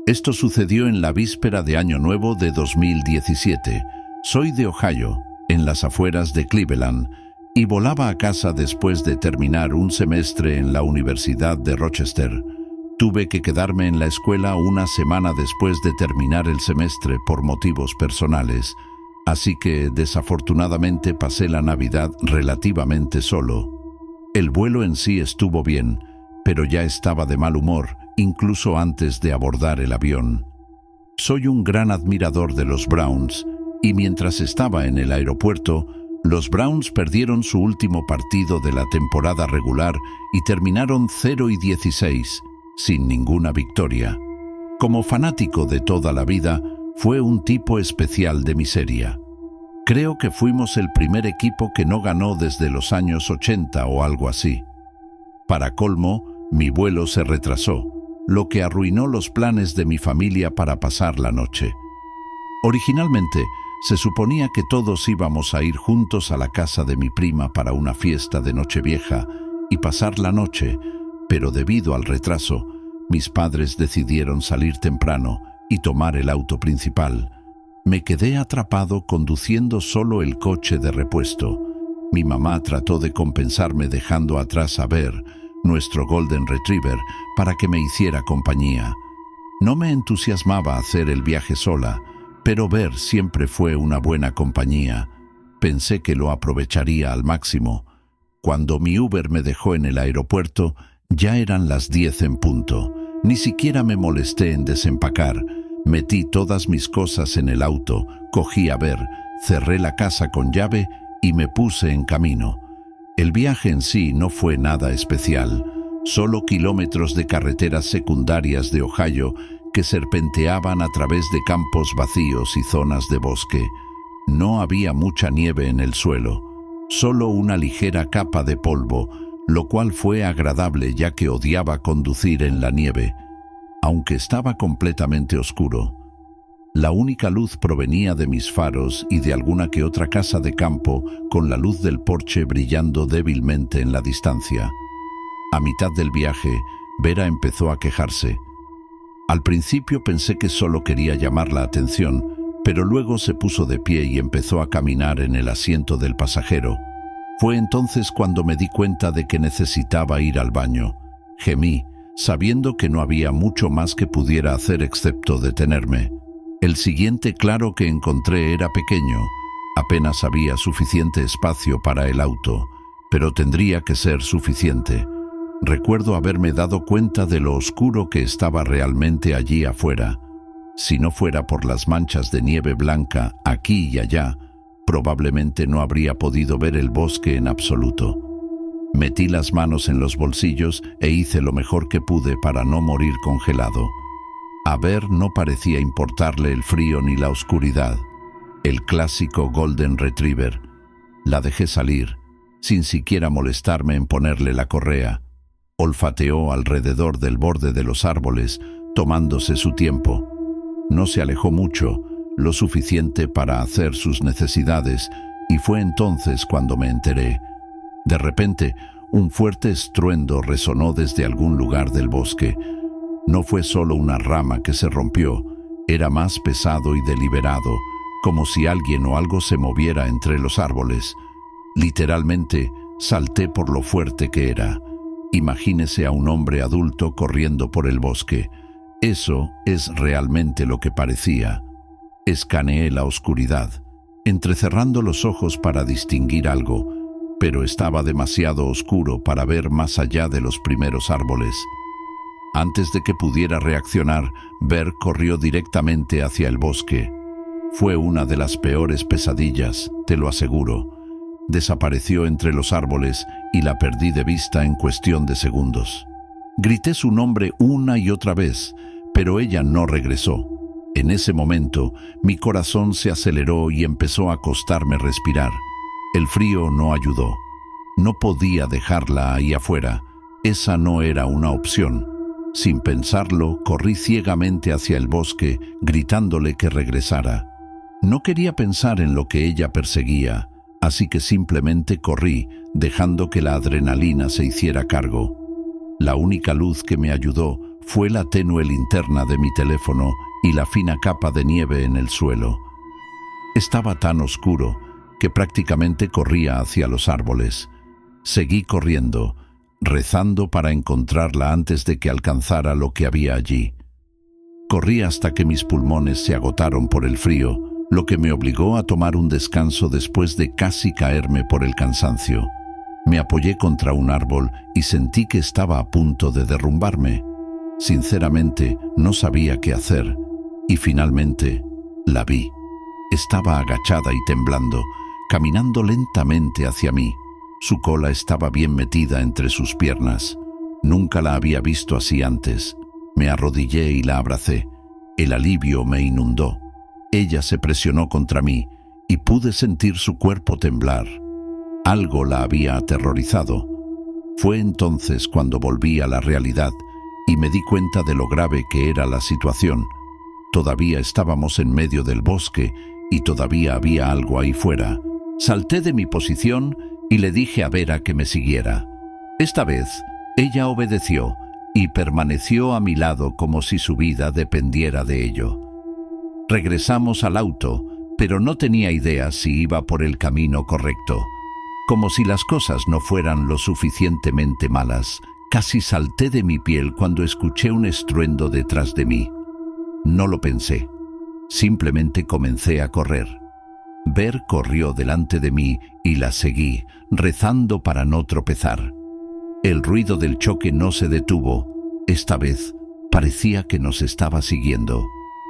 Esto sucedió en la víspera de Año Nuevo de 2017. Soy de Ohio, en las afueras de Cleveland, y volaba a casa después de terminar un semestre en la Universidad de Rochester. Tuve que quedarme en la escuela una semana después de terminar el semestre por motivos personales, así que desafortunadamente pasé la Navidad relativamente solo. El vuelo en sí estuvo bien, pero ya estaba de mal humor, incluso antes de abordar el avión. Soy un gran admirador de los Browns, y mientras estaba en el aeropuerto, los Browns perdieron su último partido de la temporada regular y terminaron 0-16, sin ninguna victoria. Como fanático de toda la vida, fue un tipo especial de miseria. Creo que fuimos el primer equipo que no ganó desde los años 80 o algo así. Para colmo, mi vuelo se retrasó, lo que arruinó los planes de mi familia para pasar la noche. Originalmente, se suponía que todos íbamos a ir juntos a la casa de mi prima para una fiesta de Nochevieja y pasar la noche, pero debido al retraso, mis padres decidieron salir temprano y tomar el auto principal. Me quedé atrapado conduciendo solo el coche de repuesto. Mi mamá trató de compensarme dejando atrás a Bear, nuestro Golden Retriever, para que me hiciera compañía. No me entusiasmaba hacer el viaje sola, pero Bear siempre fue una buena compañía. Pensé que lo aprovecharía al máximo. Cuando mi Uber me dejó en el aeropuerto, ya eran las 10 en punto. Ni siquiera me molesté en desempacar. Metí todas mis cosas en el auto, cogí a Bear, cerré la casa con llave y me puse en camino. El viaje en sí no fue nada especial, solo kilómetros de carreteras secundarias de Ohio que serpenteaban a través de campos vacíos y zonas de bosque. No había mucha nieve en el suelo, solo una ligera capa de polvo, lo cual fue agradable ya que odiaba conducir en la nieve, aunque estaba completamente oscuro. La única luz provenía de mis faros y de alguna que otra casa de campo con la luz del porche brillando débilmente en la distancia. A mitad del viaje, Vera empezó a quejarse. Al principio pensé que solo quería llamar la atención, pero luego se puso de pie y empezó a caminar en el asiento del pasajero. Fue entonces cuando me di cuenta de que necesitaba ir al baño. Gemí, sabiendo que no había mucho más que pudiera hacer excepto detenerme. El siguiente claro que encontré era pequeño. Apenas había suficiente espacio para el auto, pero tendría que ser suficiente. Recuerdo haberme dado cuenta de lo oscuro que estaba realmente allí afuera. Si no fuera por las manchas de nieve blanca aquí y allá, probablemente no habría podido ver el bosque en absoluto. Metí las manos en los bolsillos e hice lo mejor que pude para no morir congelado. A Bear no parecía importarle el frío ni la oscuridad. El clásico Golden Retriever. La dejé salir, sin siquiera molestarme en ponerle la correa. Olfateó alrededor del borde de los árboles, tomándose su tiempo. No se alejó mucho, lo suficiente para hacer sus necesidades, y fue entonces cuando me enteré. De repente, un fuerte estruendo resonó desde algún lugar del bosque. No fue solo una rama que se rompió, era más pesado y deliberado, como si alguien o algo se moviera entre los árboles. Literalmente, salté por lo fuerte que era. Imagínese a un hombre adulto corriendo por el bosque. Eso es realmente lo que parecía. Escaneé la oscuridad, entrecerrando los ojos para distinguir algo, pero estaba demasiado oscuro para ver más allá de los primeros árboles. Antes de que pudiera reaccionar, Bear corrió directamente hacia el bosque. Fue una de las peores pesadillas, te lo aseguro. Desapareció entre los árboles y la perdí de vista en cuestión de segundos. Grité su nombre una y otra vez, pero ella no regresó. En ese momento, mi corazón se aceleró y empezó a costarme respirar. El frío no ayudó. No podía dejarla ahí afuera. Esa no era una opción. Sin pensarlo, corrí ciegamente hacia el bosque, gritándole que regresara. No quería pensar en lo que ella perseguía, así que simplemente corrí, dejando que la adrenalina se hiciera cargo. La única luz que me ayudó fue la tenue linterna de mi teléfono y la fina capa de nieve en el suelo. Estaba tan oscuro que prácticamente corría hacia los árboles. Seguí corriendo, rezando para encontrarla antes de que alcanzara lo que había allí. Corrí hasta que mis pulmones se agotaron por el frío, lo que me obligó a tomar un descanso después de casi caerme por el cansancio. Me apoyé contra un árbol y sentí que estaba a punto de derrumbarme. Sinceramente, no sabía qué hacer, y finalmente la vi. Estaba agachada y temblando, caminando lentamente hacia mí. Su cola estaba bien metida entre sus piernas. Nunca la había visto así antes. Me arrodillé y la abracé. El alivio me inundó. Ella se presionó contra mí y pude sentir su cuerpo temblar. Algo la había aterrorizado. Fue entonces cuando volví a la realidad y me di cuenta de lo grave que era la situación. Todavía estábamos en medio del bosque y todavía había algo ahí fuera. Salté de mi posición y le dije a Vera que me siguiera. Esta vez, ella obedeció y permaneció a mi lado como si su vida dependiera de ello. Regresamos al auto, pero no tenía idea si iba por el camino correcto. Como si las cosas no fueran lo suficientemente malas, casi salté de mi piel cuando escuché un estruendo detrás de mí. No lo pensé. Simplemente comencé a correr. Ver corrió delante de mí y la seguí, rezando para no tropezar. El ruido del choque no se detuvo. Esta vez parecía que nos estaba siguiendo.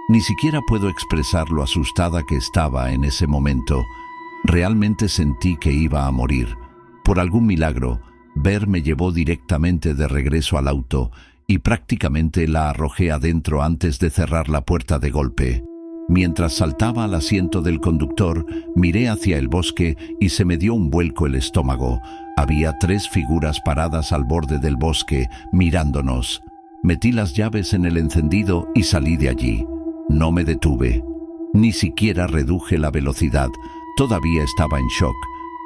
Ni siquiera puedo expresar lo asustada que estaba en ese momento. Realmente sentí que iba a morir. Por algún milagro, Ver me llevó directamente de regreso al auto y prácticamente la arrojé adentro antes de cerrar la puerta de golpe. Mientras saltaba al asiento del conductor, miré hacia el bosque y se me dio un vuelco el estómago. Había 3 figuras paradas al borde del bosque, mirándonos. Metí las llaves en el encendido y salí de allí. No me detuve. Ni siquiera reduje la velocidad. Todavía estaba en shock.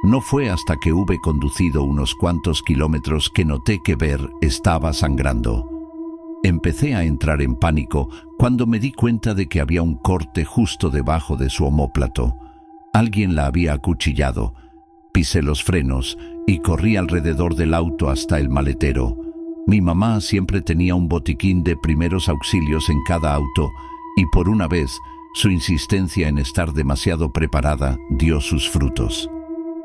No fue hasta que hube conducido unos cuantos kilómetros que noté que Ver estaba sangrando. Empecé a entrar en pánico cuando me di cuenta de que había un corte justo debajo de su omóplato. Alguien la había acuchillado. Pisé los frenos y corrí alrededor del auto hasta el maletero. Mi mamá siempre tenía un botiquín de primeros auxilios en cada auto y por una vez su insistencia en estar demasiado preparada dio sus frutos.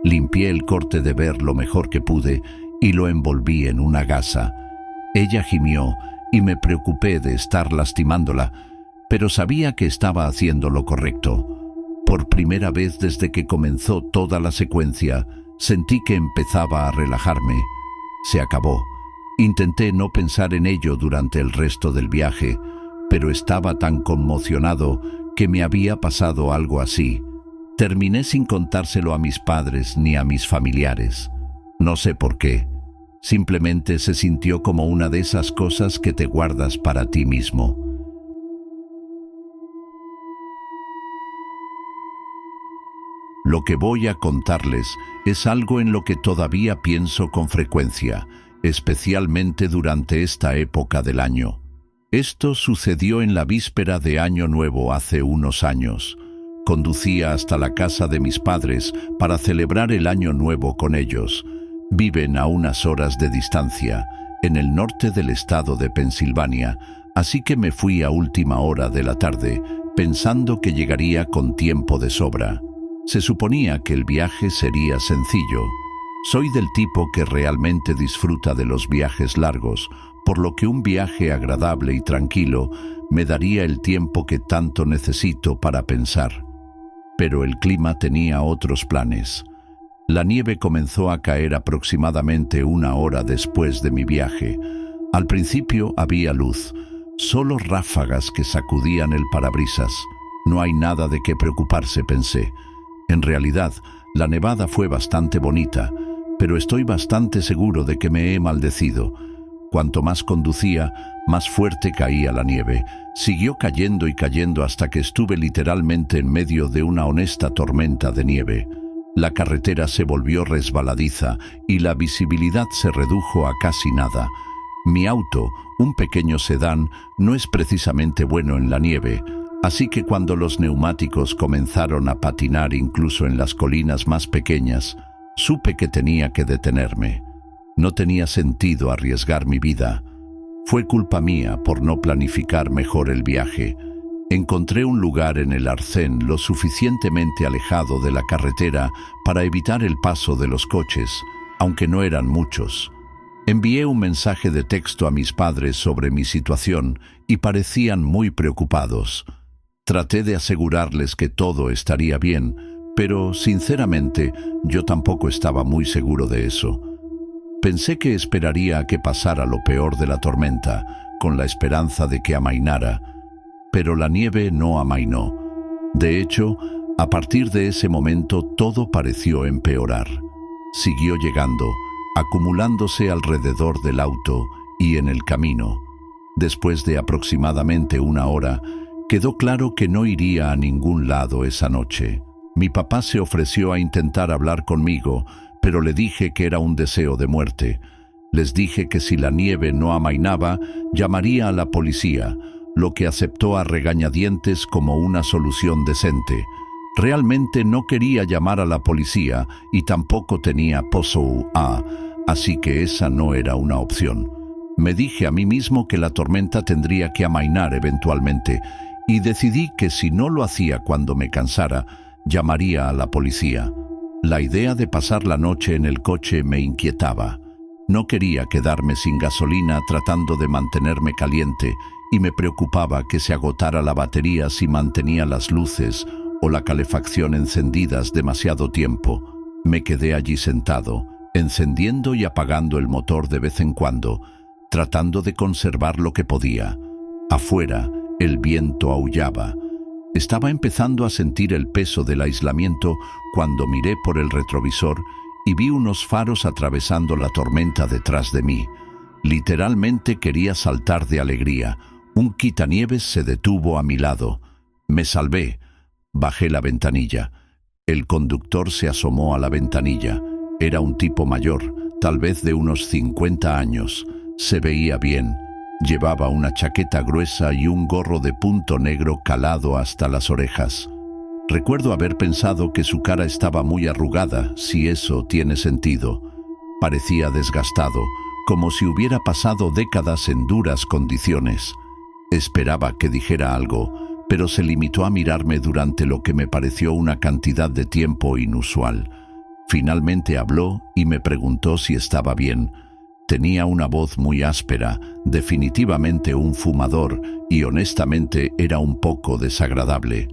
Limpié el corte de Ver lo mejor que pude y lo envolví en una gasa. Ella gimió y me preocupé de estar lastimándola, pero sabía que estaba haciendo lo correcto. Por primera vez desde que comenzó toda la secuencia, sentí que empezaba a relajarme. Se acabó. Intenté no pensar en ello durante el resto del viaje, pero estaba tan conmocionado que me había pasado algo así. Terminé sin contárselo a mis padres ni a mis familiares. No sé por qué. Simplemente se sintió como una de esas cosas que te guardas para ti mismo. Lo que voy a contarles es algo en lo que todavía pienso con frecuencia, especialmente durante esta época del año. Esto sucedió en la víspera de Año Nuevo hace unos años. Conducía hasta la casa de mis padres para celebrar el Año Nuevo con ellos. Viven a unas horas de distancia, en el norte del estado de Pensilvania, así que me fui a última hora de la tarde, pensando que llegaría con tiempo de sobra. Se suponía que el viaje sería sencillo. Soy del tipo que realmente disfruta de los viajes largos, por lo que un viaje agradable y tranquilo me daría el tiempo que tanto necesito para pensar. Pero el clima tenía otros planes. La nieve comenzó a caer aproximadamente una hora después de mi viaje. Al principio había luz, solo ráfagas que sacudían el parabrisas. No hay nada de qué preocuparse, pensé. En realidad, la nevada fue bastante bonita, pero estoy bastante seguro de que me he maldecido. Cuanto más conducía, más fuerte caía la nieve. Siguió cayendo y cayendo hasta que estuve literalmente en medio de una honesta tormenta de nieve. La carretera se volvió resbaladiza y la visibilidad se redujo a casi nada. Mi auto, Un pequeño sedán no es precisamente bueno en la nieve, así que cuando los neumáticos comenzaron a patinar incluso en las colinas más pequeñas, supe que tenía que detenerme. No tenía sentido arriesgar mi vida. Fue culpa mía por no planificar mejor el viaje. Encontré un lugar en el arcén lo suficientemente alejado de la carretera para evitar el paso de los coches, aunque no eran muchos. Envié un mensaje de texto a mis padres sobre mi situación y parecían muy preocupados. Traté de asegurarles que todo estaría bien, pero sinceramente yo tampoco estaba muy seguro de eso. Pensé que esperaría a que pasara lo peor de la tormenta, con la esperanza de que amainara, pero la nieve no amainó. De hecho, a partir de ese momento todo pareció empeorar. Siguió llegando, acumulándose alrededor del auto y en el camino. Después de aproximadamente una hora, quedó claro que no iría a ningún lado esa noche. Mi papá se ofreció a intentar hablar conmigo, pero le dije que era un deseo de muerte. Les dije que si la nieve no amainaba, llamaría a la policía, lo que aceptó a regañadientes como una solución decente. Realmente no quería llamar a la policía y tampoco tenía POSO-A, así que esa no era una opción. Me dije a mí mismo que la tormenta tendría que amainar eventualmente y decidí que si no lo hacía cuando me cansara, llamaría a la policía. La idea de pasar la noche en el coche me inquietaba. No quería quedarme sin gasolina tratando de mantenerme caliente y me preocupaba que se agotara la batería si mantenía las luces o la calefacción encendidas demasiado tiempo. Me quedé allí sentado, encendiendo y apagando el motor de vez en cuando, tratando de conservar lo que podía. Afuera, el viento aullaba. Estaba empezando a sentir el peso del aislamiento cuando miré por el retrovisor y vi unos faros atravesando la tormenta detrás de mí. Literalmente quería saltar de alegría. Un quitanieves se detuvo a mi lado. Me salvé. Bajé la ventanilla. El conductor se asomó a la ventanilla. Era un tipo mayor, tal vez de unos 50 años. Se veía bien. Llevaba una chaqueta gruesa y un gorro de punto negro calado hasta las orejas. Recuerdo haber pensado que su cara estaba muy arrugada, si eso tiene sentido. Parecía desgastado, como si hubiera pasado décadas en duras condiciones. Esperaba que dijera algo, pero se limitó a mirarme durante lo que me pareció una cantidad de tiempo inusual. Finalmente habló y me preguntó si estaba bien. Tenía una voz muy áspera, definitivamente un fumador, y honestamente era un poco desagradable.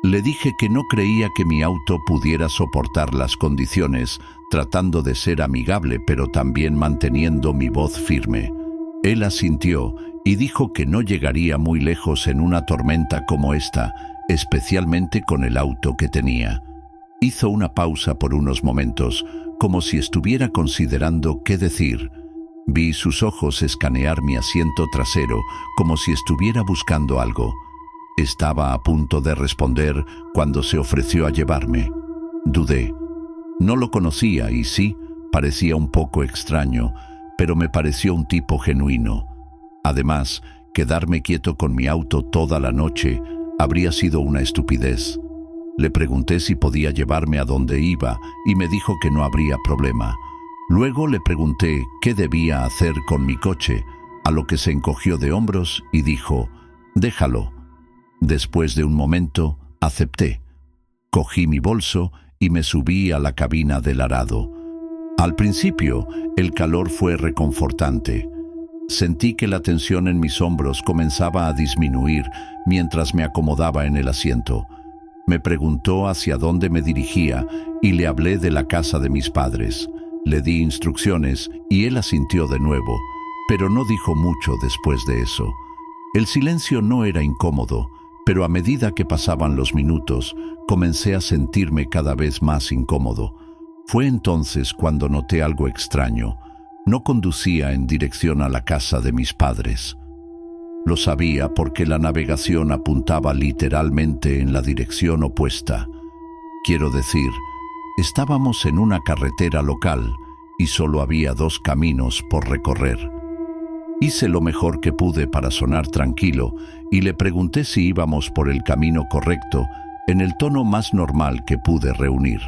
Le dije que no creía que mi auto pudiera soportar las condiciones, tratando de ser amigable pero también manteniendo mi voz firme. Él asintió y dijo que no llegaría muy lejos en una tormenta como esta, especialmente con el auto que tenía. Hizo una pausa por unos momentos, como si estuviera considerando qué decir. Vi sus ojos escanear mi asiento trasero, como si estuviera buscando algo. Estaba a punto de responder cuando se ofreció a llevarme. Dudé. No lo conocía y sí, parecía un poco extraño, pero me pareció un tipo genuino. Además, quedarme quieto con mi auto toda la noche habría sido una estupidez. Le pregunté si podía llevarme a donde iba y me dijo que no habría problema. Luego le pregunté qué debía hacer con mi coche, a lo que se encogió de hombros y dijo, «Déjalo». Después de un momento, acepté. Cogí mi bolso y me subí a la cabina del arado. Al principio, el calor fue reconfortante. Sentí que la tensión en mis hombros comenzaba a disminuir mientras me acomodaba en el asiento. Me preguntó hacia dónde me dirigía y le hablé de la casa de mis padres. Le di instrucciones y él asintió de nuevo, pero no dijo mucho después de eso. El silencio no era incómodo, pero a medida que pasaban los minutos, comencé a sentirme cada vez más incómodo. Fue entonces cuando noté algo extraño. No conducía en dirección a la casa de mis padres. Lo sabía porque la navegación apuntaba literalmente en la dirección opuesta. Quiero decir, estábamos en una carretera local y solo había 2 caminos por recorrer. Hice lo mejor que pude para sonar tranquilo y le pregunté si íbamos por el camino correcto en el tono más normal que pude reunir.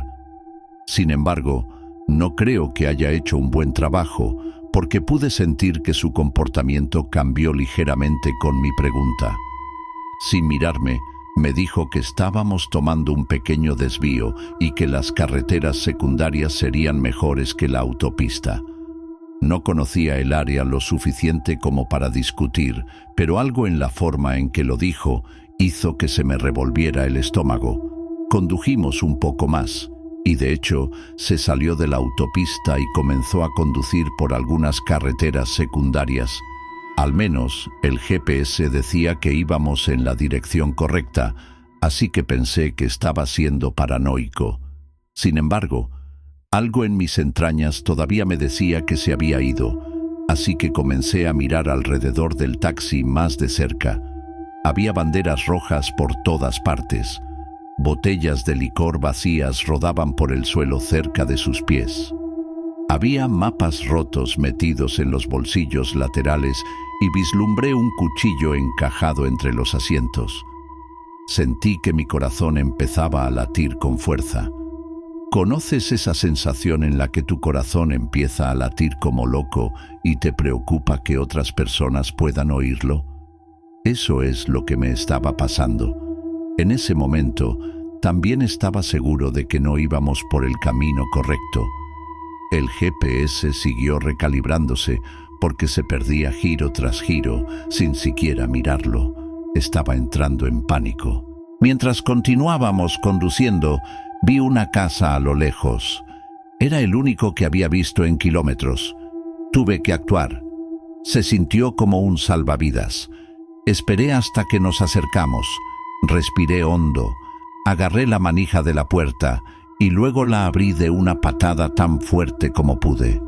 Sin embargo, no creo que haya hecho un buen trabajo porque pude sentir que su comportamiento cambió ligeramente con mi pregunta. Sin mirarme, me dijo que estábamos tomando un pequeño desvío y que las carreteras secundarias serían mejores que la autopista. No conocía el área lo suficiente como para discutir, pero algo en la forma en que lo dijo hizo que se me revolviera el estómago. Condujimos un poco más, y de hecho se salió de la autopista y comenzó a conducir por algunas carreteras secundarias. Al menos el GPS decía que íbamos en la dirección correcta, así que pensé que estaba siendo paranoico. Sin embargo, algo en mis entrañas todavía me decía que se había ido, así que comencé a mirar alrededor del taxi más de cerca. Había banderas rojas por todas partes. Botellas de licor vacías rodaban por el suelo cerca de sus pies. Había mapas rotos metidos en los bolsillos laterales y vislumbré un cuchillo encajado entre los asientos. Sentí que mi corazón empezaba a latir con fuerza. ¿Conoces esa sensación en la que tu corazón empieza a latir como loco y te preocupa que otras personas puedan oírlo? Eso es lo que me estaba pasando. En ese momento, también estaba seguro de que no íbamos por el camino correcto. El GPS siguió recalibrándose porque se perdía giro tras giro sin siquiera mirarlo. Estaba entrando en pánico. Mientras continuábamos conduciendo, vi una casa a lo lejos. Era el único que había visto en kilómetros. Tuve que actuar. Se sintió como un salvavidas. Esperé hasta que nos acercamos. Respiré hondo. Agarré la manija de la puerta y luego la abrí de una patada tan fuerte como pude.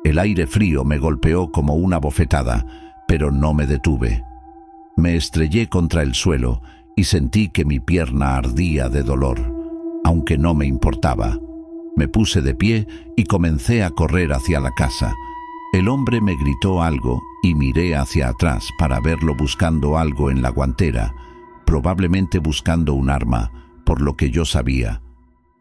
El aire frío me golpeó como una bofetada, pero no me detuve. Me estrellé contra el suelo y sentí que mi pierna ardía de dolor. Aunque no me importaba. Me puse de pie y comencé a correr hacia la casa. El hombre me gritó algo y miré hacia atrás para verlo buscando algo en la guantera, probablemente buscando un arma, por lo que yo sabía.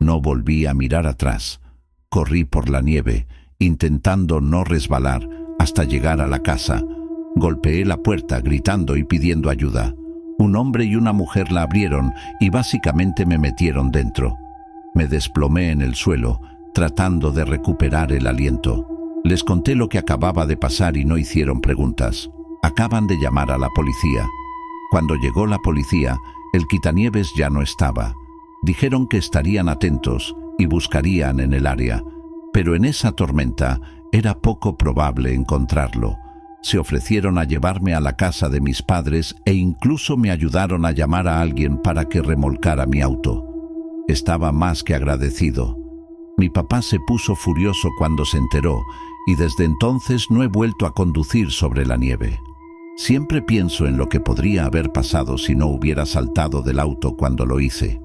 No volví a mirar atrás. Corrí por la nieve, intentando no resbalar hasta llegar a la casa. Golpeé la puerta gritando y pidiendo ayuda. Un hombre y una mujer la abrieron y básicamente me metieron dentro. Me desplomé en el suelo, tratando de recuperar el aliento. Les conté lo que acababa de pasar y no hicieron preguntas. Acaban de llamar a la policía. Cuando llegó la policía, el quitanieves ya no estaba. Dijeron que estarían atentos y buscarían en el área, pero en esa tormenta era poco probable encontrarlo. Se ofrecieron a llevarme a la casa de mis padres e incluso me ayudaron a llamar a alguien para que remolcara mi auto. Estaba más que agradecido. Mi papá se puso furioso cuando se enteró y desde entonces no he vuelto a conducir sobre la nieve. Siempre pienso en lo que podría haber pasado si no hubiera saltado del auto cuando lo hice.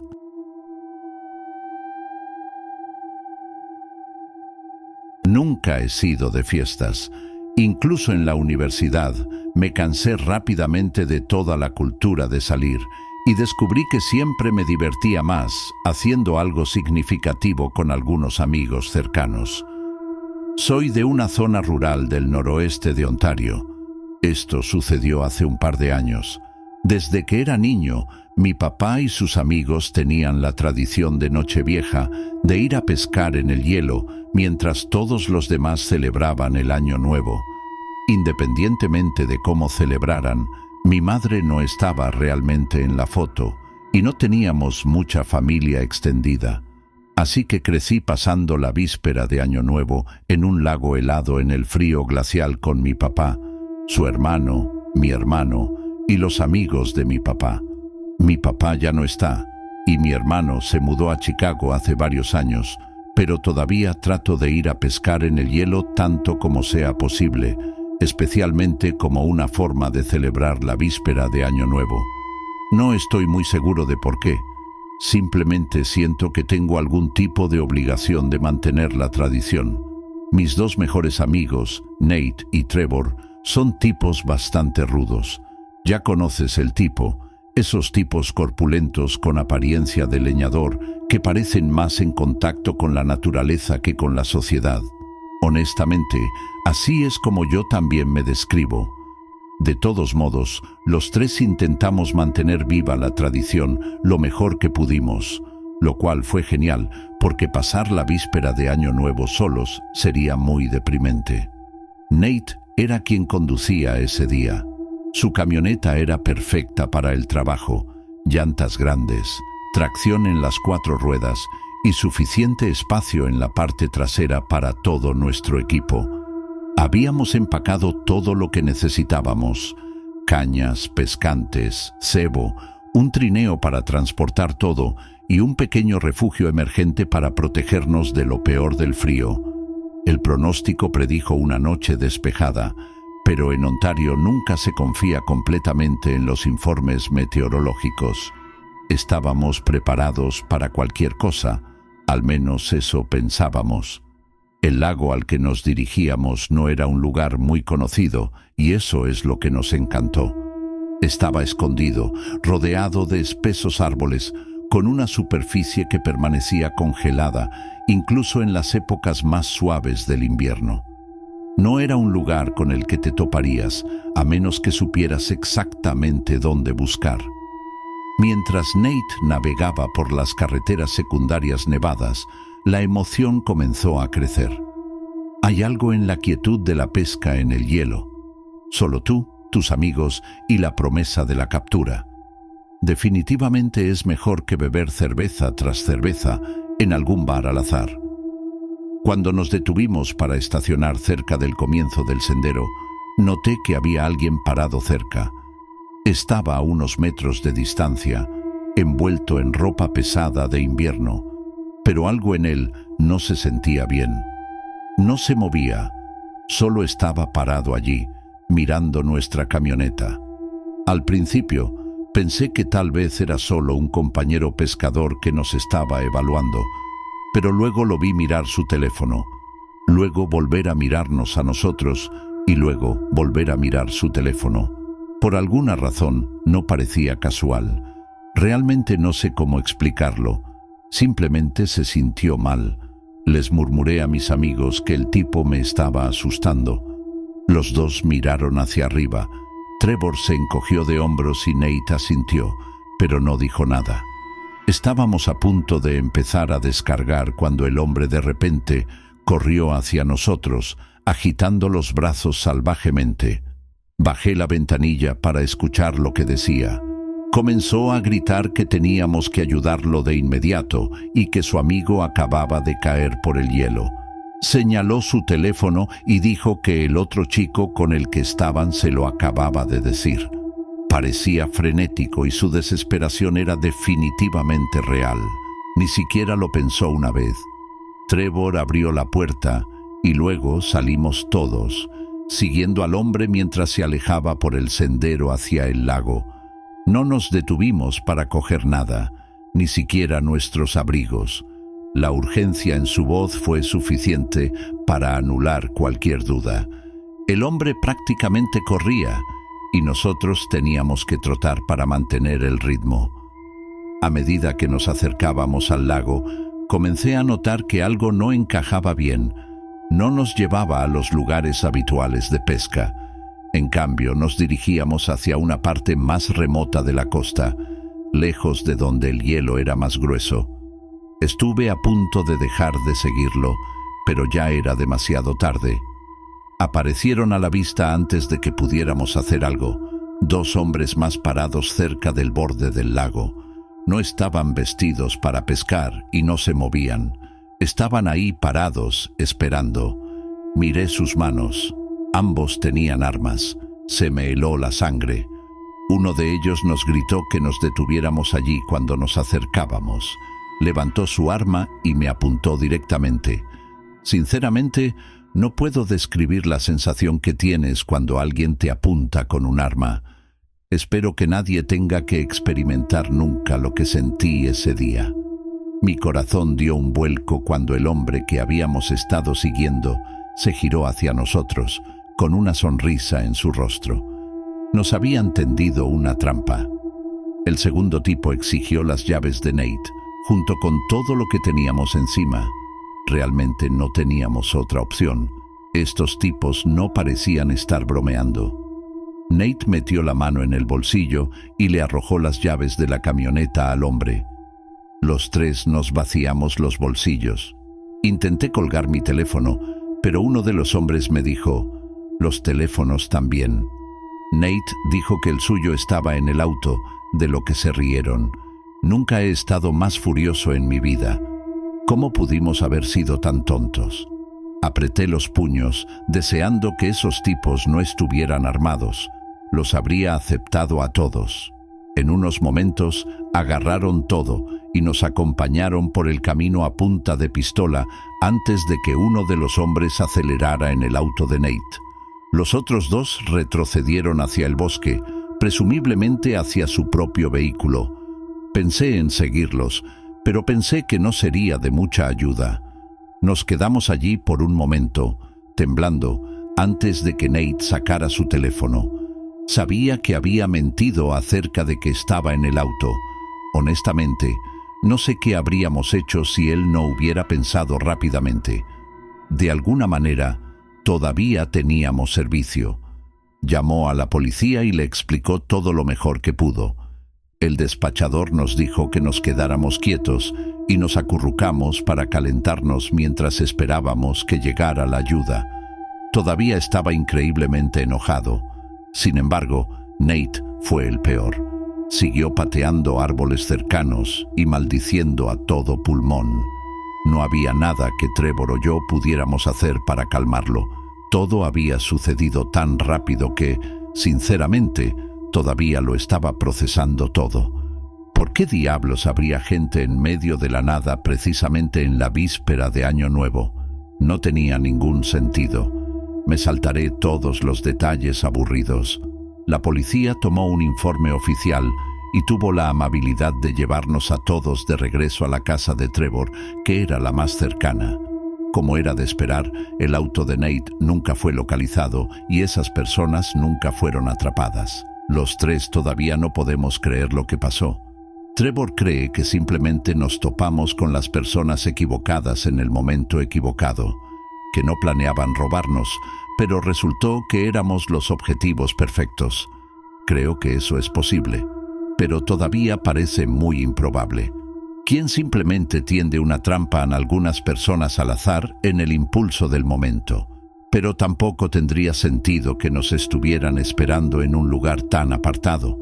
Nunca he sido de fiestas. Incluso en la universidad me cansé rápidamente de toda la cultura de salir y descubrí que siempre me divertía más haciendo algo significativo con algunos amigos cercanos. Soy de una zona rural del noroeste de Ontario. Esto sucedió hace un par de años. Desde que era niño, mi papá y sus amigos tenían la tradición de Nochevieja de ir a pescar en el hielo mientras todos los demás celebraban el Año Nuevo. Independientemente de cómo celebraran, mi madre no estaba realmente en la foto y no teníamos mucha familia extendida. Así que crecí pasando la víspera de Año Nuevo en un lago helado en el frío glacial con mi papá, su hermano, mi hermano y los amigos de mi papá. Mi papá ya no está y mi hermano se mudó a Chicago hace varios años, pero todavía trato de ir a pescar en el hielo tanto como sea posible, especialmente como una forma de celebrar la víspera de Año Nuevo. No estoy muy seguro de por qué. Simplemente siento que tengo algún tipo de obligación de mantener la tradición. Mis dos mejores amigos, Nate y Trevor, Son tipos bastante rudos. Ya conoces el tipo, esos tipos corpulentos con apariencia de leñador que parecen más en contacto con la naturaleza que con la sociedad. Honestamente, así es como yo también me describo. De todos modos, los tres intentamos mantener viva la tradición lo mejor que pudimos, lo cual fue genial, porque pasar la víspera de Año Nuevo solos sería muy deprimente. Nate era quien conducía ese día. Su camioneta era perfecta para el trabajo, llantas grandes, tracción en las 4 ruedas y suficiente espacio en la parte trasera para todo nuestro equipo. Habíamos empacado todo lo que necesitábamos: cañas, pescantes, cebo, un trineo para transportar todo y un pequeño refugio emergente para protegernos de lo peor del frío. El pronóstico predijo una noche despejada, pero en Ontario nunca se confía completamente en los informes meteorológicos. Estábamos preparados para cualquier cosa, al menos eso pensábamos. El lago al que nos dirigíamos no era un lugar muy conocido, y eso es lo que nos encantó. Estaba escondido, rodeado de espesos árboles, con una superficie que permanecía congelada, incluso en las épocas más suaves del invierno. No era un lugar con el que te toparías, a menos que supieras exactamente dónde buscar. Mientras Nate navegaba por las carreteras secundarias nevadas, la emoción comenzó a crecer. Hay algo en la quietud de la pesca en el hielo. Solo tú, tus amigos y la promesa de la captura. Definitivamente es mejor que beber cerveza tras cerveza en algún bar al azar. Cuando nos detuvimos para estacionar cerca del comienzo del sendero, noté que había alguien parado cerca. Estaba a unos metros de distancia, envuelto en ropa pesada de invierno, pero algo en él no se sentía bien. No se movía, solo estaba parado allí, mirando nuestra camioneta. Al principio, pensé que tal vez era solo un compañero pescador que nos estaba evaluando, pero luego lo vi mirar su teléfono, luego volver a mirarnos a nosotros y luego volver a mirar su teléfono. Por alguna razón, no parecía casual. Realmente no sé cómo explicarlo. Simplemente se sintió mal. Les murmuré a mis amigos que el tipo me estaba asustando. Los dos miraron hacia arriba. Trevor se encogió de hombros y Nate asintió, pero no dijo nada. Estábamos a punto de empezar a descargar cuando el hombre de repente corrió hacia nosotros, agitando los brazos salvajemente. Bajé la ventanilla para escuchar lo que decía. Comenzó a gritar que teníamos que ayudarlo de inmediato y que su amigo acababa de caer por el hielo. Señaló su teléfono y dijo que el otro chico con el que estaban se lo acababa de decir. Parecía frenético y su desesperación era definitivamente real. Ni siquiera lo pensó una vez. Trevor abrió la puerta y luego salimos todos, siguiendo al hombre mientras se alejaba por el sendero hacia el lago. No nos detuvimos para coger nada, ni siquiera nuestros abrigos. La urgencia en su voz fue suficiente para anular cualquier duda. El hombre prácticamente corría, y nosotros teníamos que trotar para mantener el ritmo. A medida que nos acercábamos al lago, comencé a notar que algo no encajaba bien. No nos llevaba a los lugares habituales de pesca. En cambio, nos dirigíamos hacia una parte más remota de la costa, lejos de donde el hielo era más grueso. Estuve a punto de dejar de seguirlo, pero ya era demasiado tarde. Aparecieron a la vista antes de que pudiéramos hacer algo. 2 hombres más parados cerca del borde del lago. No estaban vestidos para pescar y no se movían. Estaban ahí parados, esperando. Miré sus manos. Ambos tenían armas. Se me heló la sangre. Uno de ellos nos gritó que nos detuviéramos allí cuando nos acercábamos. Levantó su arma y me apuntó directamente. Sinceramente, no puedo describir la sensación que tienes cuando alguien te apunta con un arma. Espero que nadie tenga que experimentar nunca lo que sentí ese día. Mi corazón dio un vuelco cuando el hombre que habíamos estado siguiendo se giró hacia nosotros, con una sonrisa en su rostro. Nos habían tendido una trampa. El segundo tipo exigió las llaves de Nate, junto con todo lo que teníamos encima. Realmente no teníamos otra opción. Estos tipos no parecían estar bromeando. Nate metió la mano en el bolsillo y le arrojó las llaves de la camioneta al hombre. Los tres nos vaciamos los bolsillos. Intenté colgar mi teléfono, pero uno de los hombres me dijo: «Los teléfonos también». Nate dijo que el suyo estaba en el auto, de lo que se rieron. Nunca he estado más furioso en mi vida. ¿Cómo pudimos haber sido tan tontos? Apreté los puños, deseando que esos tipos no estuvieran armados. Los habría aceptado a todos. En unos momentos agarraron todo y nos acompañaron por el camino a punta de pistola antes de que uno de los hombres acelerara en el auto de Nate. Los otros dos retrocedieron hacia el bosque, presumiblemente hacia su propio vehículo. Pensé en seguirlos, pero pensé que no sería de mucha ayuda. Nos quedamos allí por un momento, temblando, antes de que Nate sacara su teléfono. Sabía que había mentido acerca de que estaba en el auto. Honestamente, no sé qué habríamos hecho si él no hubiera pensado rápidamente. De alguna manera, todavía teníamos servicio. Llamó a la policía y le explicó todo lo mejor que pudo. El despachador nos dijo que nos quedáramos quietos y nos acurrucamos para calentarnos mientras esperábamos que llegara la ayuda. Todavía estaba increíblemente enojado. Sin embargo, Nate fue el peor. Siguió pateando árboles cercanos y maldiciendo a todo pulmón. No había nada que Trevor o yo pudiéramos hacer para calmarlo. Todo había sucedido tan rápido que, sinceramente, todavía lo estaba procesando todo. ¿Por qué diablos habría gente en medio de la nada precisamente en la víspera de Año Nuevo? No tenía ningún sentido. Me saltaré todos los detalles aburridos. La policía tomó un informe oficial y tuvo la amabilidad de llevarnos a todos de regreso a la casa de Trevor, que era la más cercana. Como era de esperar, el auto de Nate nunca fue localizado y esas personas nunca fueron atrapadas. Los tres todavía no podemos creer lo que pasó. Trevor cree que simplemente nos topamos con las personas equivocadas en el momento equivocado, que no planeaban robarnos, pero resultó que éramos los objetivos perfectos. Creo que eso es posible, pero todavía parece muy improbable. ¿Quién simplemente tiende una trampa a algunas personas al azar en el impulso del momento? Pero tampoco tendría sentido que nos estuvieran esperando en un lugar tan apartado.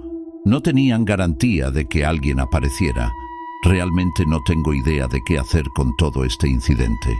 No tenían garantía de que alguien apareciera. Realmente no tengo idea de qué hacer con todo este incidente.